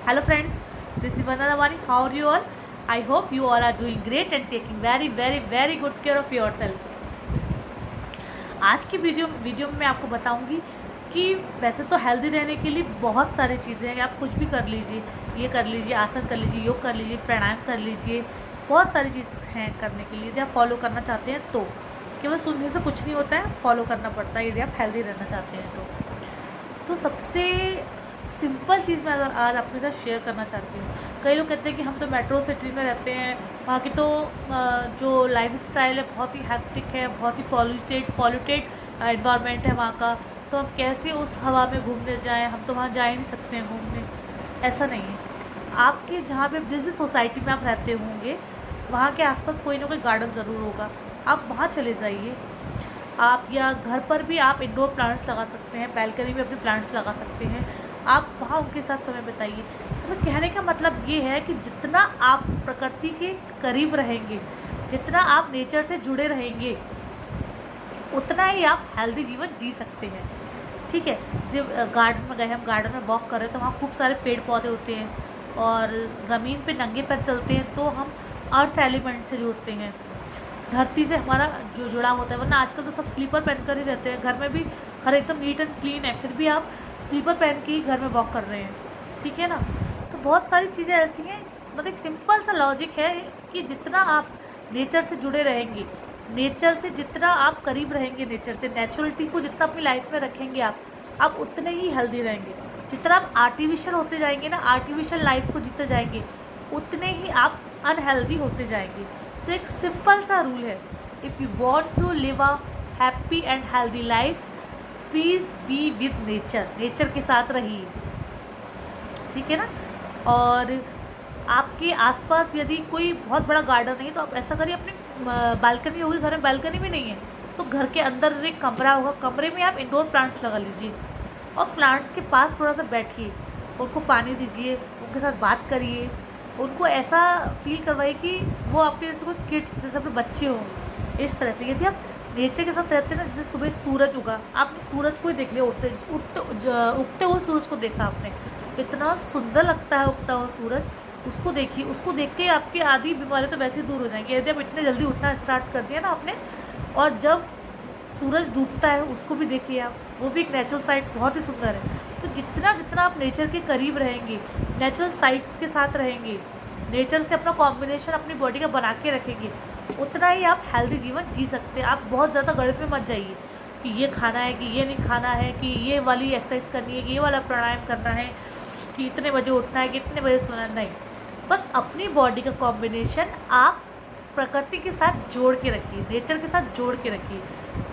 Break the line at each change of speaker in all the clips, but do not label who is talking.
Hello friends, this is Vandana Wani. How are you all? I hope you all are doing great and taking very good care of yourself. आज की video में मैं आपको बताऊंगी कि वैसे तो हेल्दी रहने के लिए बहुत सारी चीज़ें हैं। आप कुछ भी कर लीजिए, ये कर लीजिए, आसन कर लीजिए, योग कर लीजिए, प्राणायाम कर लीजिए, बहुत सारी चीज़ हैं करने के लिए। यदि आप फॉलो करना चाहते हैं तो केवल सुनने से कुछ नहीं होता है, फॉलो करना पड़ता है यदि आप हेल्दी रहना चाहते हैं तो सबसे सिंपल चीज़ मैं आज आपके साथ शेयर करना चाहती हूँ। कई लोग कहते हैं कि हम तो मेट्रो सिटी में रहते हैं, वहाँ की तो जो लाइफ स्टाइल है बहुत ही हैक्टिक है, बहुत ही पॉल्यूटेड एनवायरनमेंट है वहाँ का। तो हम कैसे उस हवा में घूमने जाएं? हम तो वहाँ जा ही नहीं सकते हैं घूमने। ऐसा नहीं है। आपके जहाँ पे जिस भी सोसाइटी में आप रहते होंगे वहाँ के आसपास कोई ना कोई गार्डन ज़रूर होगा, आप वहाँ चले जाइए। आप या घर पर भी आप इंडोर प्लांट्स लगा सकते हैं, बैल्कनी में अपने प्लांट्स लगा सकते हैं। आप वहाँ उनके साथ समय बिताइए। तो कहने का मतलब ये है कि जितना आप प्रकृति के करीब रहेंगे, जितना आप नेचर से जुड़े रहेंगे, उतना ही आप हेल्दी जीवन जी सकते हैं। ठीक है। जैसे गार्डन में गए, हम गार्डन में वॉक कर रहे हैं तो वहाँ खूब सारे पेड़ पौधे होते हैं, और ज़मीन पे नंगे पैर चलते हैं तो हम अर्थ एलिमेंट से जुड़ते हैं, धरती से हमारा जो जुड़ाव होता है। वरना आजकल तो सब स्लीपर पहन कर ही रहते हैं, घर में भी हर एकदम नीट एंड क्लीन है, फिर भी आप स्लीपर पहन के ही घर में वॉक कर रहे हैं। ठीक है ना। तो बहुत सारी चीज़ें ऐसी हैं, मतलब एक सिंपल सा लॉजिक है कि जितना आप नेचर से जुड़े रहेंगे, नेचर से जितना आप करीब रहेंगे, नेचर से नेचुरलिटी को जितना अपनी लाइफ में रखेंगे आप उतने ही हेल्दी रहेंगे। जितना आप आर्टिफिशियल होते जाएंगे ना, आर्टिफिशियल लाइफ को जीते जाएंगे, उतने ही आप अनहेल्दी होते जाएंगे। तो एक सिंपल सा रूल है, if you want to live a happy and healthy life, please be with nature. Nature के साथ रहिए। ठीक है ना। और आपके आसपास यदि कोई बहुत बड़ा गार्डन नहीं है तो आप ऐसा करिए, अपनी बालकनी होगी, घर में बालकनी भी नहीं है तो घर के अंदर एक कमरा होगा, कमरे में आप इंडोर प्लांट्स लगा लीजिए और प्लांट्स के पास थोड़ा सा बैठिए, उनको पानी दीजिए, उनके साथ बात करिए, उनको ऐसा फील करवाइए कि वो आपके जैसे कोई किड्स, जैसे अपने बच्चे हों। इस तरह से यदि आप नेचर के साथ रहते हैं ना, जैसे सुबह सूरज उगा, आपने सूरज को ही देख लिया, उगते हुए सूरज को देखा आपने, इतना सुंदर लगता है उगता हुआ सूरज। उसको देखिए, उसको देख के आपकी आधी बीमारी तो वैसे ही दूर हो जाएंगी यदि आप इतने जल्दी उठना स्टार्ट कर दिया ना आपने। और जब सूरज डूबता है उसको भी देखिए आप, वो भी एक नेचुरल साइट्स बहुत ही सुंदर है। तो जितना जितना आप नेचर के करीब रहेंगे, नेचुरल साइट्स के साथ रहेंगे, नेचर से अपना कॉम्बिनेशन अपनी बॉडी का बना के रखेंगे, उतना ही आप हेल्दी जीवन जी सकते हैं। आप बहुत ज़्यादा गलत में मत जाइए कि ये खाना है, कि ये नहीं खाना है, कि ये वाली एक्सरसाइज करनी है, कि ये वाला प्राणायाम करना है, कि इतने बजे उठना है, कि इतने बजे सोना है। नहीं, बस अपनी बॉडी का कॉम्बिनेशन आप प्रकृति के साथ जोड़ के रखिए, नेचर के साथ जोड़ के रखिए।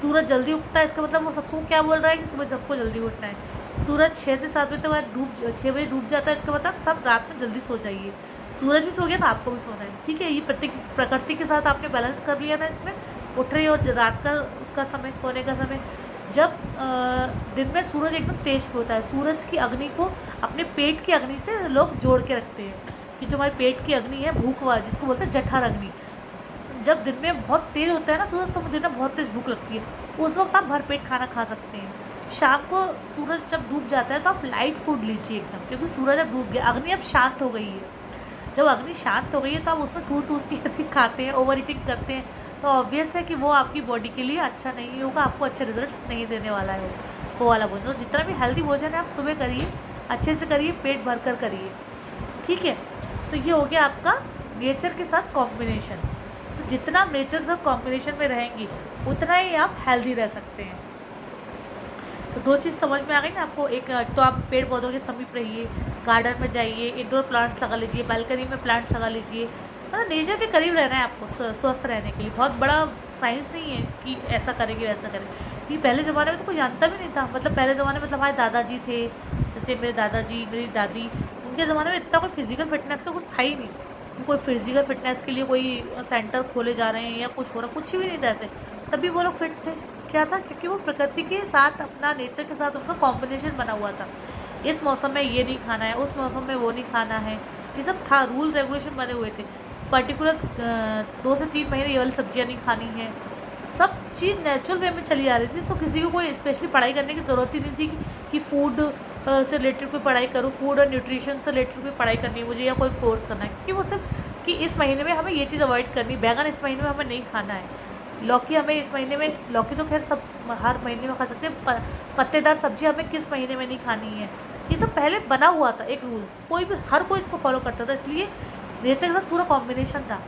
सूरज जल्दी उगता है, इसका मतलब वो सबको क्या बोल रहा है कि सुबह सबको जल्दी उठना है। सूरज 6 से 7 बजे तक 6 बजे डूब जाता है, इसका मतलब सब रात में जल्दी सो जाइए। सूरज भी सो गया तो आपको भी सोना है। ठीक है। ये प्रकृति के साथ आपने बैलेंस कर लिया ना, इसमें उठ रही और रात का उसका समय, सोने का समय। जब दिन में सूरज एकदम तेज होता है, सूरज की अग्नि को अपने पेट की अग्नि से लोग जोड़ के रखते हैं कि जो हमारे पेट की अग्नि है, भूख वाली, जिसको बोलते हैं जठर अग्नि। जब दिन में बहुत तेज़ होता है ना सूरज, तो दिन में बहुत तेज़ भूख लगती है, उस वक्त आप भर पेट खाना खा सकते हैं। शाम को सूरज जब डूब जाता है तो आप लाइट फूड लीजिए एकदम, क्योंकि सूरज अब डूब गया, अग्नि अब शांत हो गई है। जब अग्नि शांत हो गई है तो आप उसमें टूस की यदि खाते हैं, ओवर ईटिंग करते हैं, तो ऑब्वियस है कि वो आपकी बॉडी के लिए अच्छा नहीं होगा, आपको अच्छे रिजल्ट्स नहीं देने वाला है वो वाला भोजन। तो जितना भी हेल्दी भोजन है आप सुबह करिए, अच्छे से करिए, पेट भर कर करिए। ठीक है। तो ये हो गया आपका नेचर के साथ कॉम्बिनेशन। तो जितना आप नेचर के साथ कॉम्बिनेशन में रहेंगी, उतना ही आप हेल्दी रह सकते हैं। तो 2 चीज़ समझ में आ गई ना आपको। एक तो आप पेड़ पौधों के समीप रहिए, गार्डन में जाइए, इंडोर प्लांट्स लगा लीजिए, बालकनी में प्लांट्स लगा लीजिए। मतलब नेचर के करीब रहना है आपको स्वस्थ रहने के लिए। बहुत बड़ा साइंस नहीं है कि ऐसा करेंगे वैसा करेंगे। ये पहले ज़माने में तो कोई जानता भी नहीं था। मतलब पहले ज़माने में, मतलब हमारे दादाजी थे, जैसे मेरे दादाजी, मेरी दादी, उनके ज़माने में इतना कोई फिजिकल फिटनेस का कुछ था ही नहीं। कोई फिजिकल फिटनेस के लिए कोई सेंटर खोले जा रहे हैं या कुछ हो रहा, कुछ भी नहीं था ऐसे। तभी वो लोग फिट थे। क्या था? क्योंकि वो प्रकृति के साथ, अपना नेचर के साथ उनका कॉम्बिनेशन बना हुआ था। इस मौसम में ये नहीं खाना है, उस मौसम में वो नहीं खाना है, ये सब था, रूल रेगुलेशन बने हुए थे। पर्टिकुलर 2 से 3 महीने ये वाली सब्जियाँ नहीं खानी है। सब चीज़ नेचुरल वे में चली आ रही थी, तो किसी को कोई स्पेशली पढ़ाई करने की ज़रूरत ही नहीं थी कि फूड से रिलेटेड कोई पढ़ाई करूँ, फूड और न्यूट्रिशन से रिलेटेड कोई पढ़ाई करनी है मुझे, या कोई कोर्स करना है, क्योंकि वो सिर्फ कि इस महीने में हमें ये चीज़ अवॉइड करनी, बैगन इस महीने में हमें नहीं खाना है, लौकी हमें इस महीने में, लौकी तो खैर सब हर महीने में खा सकते हैं, पत्तेदार सब्जी हमें किस महीने में नहीं खानी है, ये सब पहले बना हुआ था एक रूल, कोई भी हर कोई इसको फॉलो करता था, इसलिए नेचर के साथ पूरा कॉम्बिनेशन था,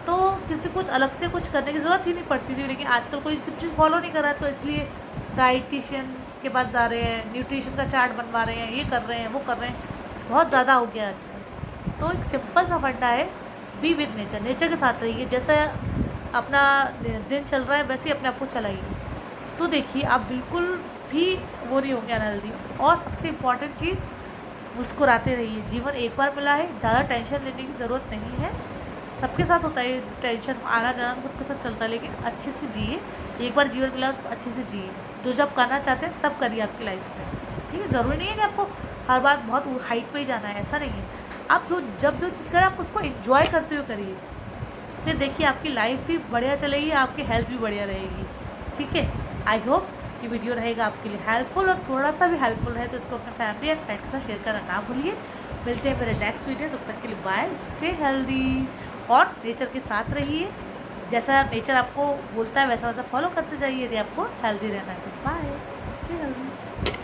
तो किसी कुछ अलग से कुछ करने की ज़रूरत ही नहीं पड़ती थी। लेकिन आजकल कोई सब चीज़ फॉलो नहीं कर रहा है, तो इसलिए डाइटिशियन के पास जा रहे हैं, न्यूट्रिशन का चार्ट बनवा रहे हैं, ये कर रहे हैं, वो कर रहे हैं, बहुत ज़्यादा हो गया आजकल। तो एक सिंपल सा फंडा है, बी विद नेचर, नेचर के साथ रहिए, जैसा अपना दिन चल रहा है वैसे ही अपने आप को चलाइए, तो देखिए आप बिल्कुल भी वो नहीं होंगे अनहेल्दी। और सबसे इम्पॉर्टेंट चीज़, मुस्कुराते रहिए, जीवन एक बार मिला है, ज़्यादा टेंशन लेने की ज़रूरत नहीं है, सबके साथ होता है टेंशन, आना जाना तो सबके साथ चलता है, लेकिन अच्छे से जिए, एक बार जीवन मिला उसको अच्छे से जिए, जो जब करना चाहते हैं सब करिए आपकी लाइफ में, ठीक है। ज़रूरी नहीं है कि आपको हर बात बहुत हाइट पे ही जाना है, ऐसा नहीं है, आप जब जो चीज़ करें आप उसको एंजॉय करते हुए करिए, फिर देखिए आपकी लाइफ भी बढ़िया चलेगी, आपकी हेल्थ भी बढ़िया रहेगी, ठीक है। आई होप ये वीडियो रहेगा आपके लिए हेल्पफुल, और थोड़ा सा भी हेल्पफुल है तो इसको अपने फैमिली एंड फ्रेंड के साथ शेयर करना ना भूलिए। मिलते हैं मेरे नेक्स्ट वीडियो, तब तक के लिए बाय, स्टे हेल्दी और नेचर के साथ रहिए, जैसा नेचर आपको बोलता है वैसा वैसा फॉलो करते जाइए यदि आपको हेल्दी रहना है, तो बाय, स्टे हेल्दी।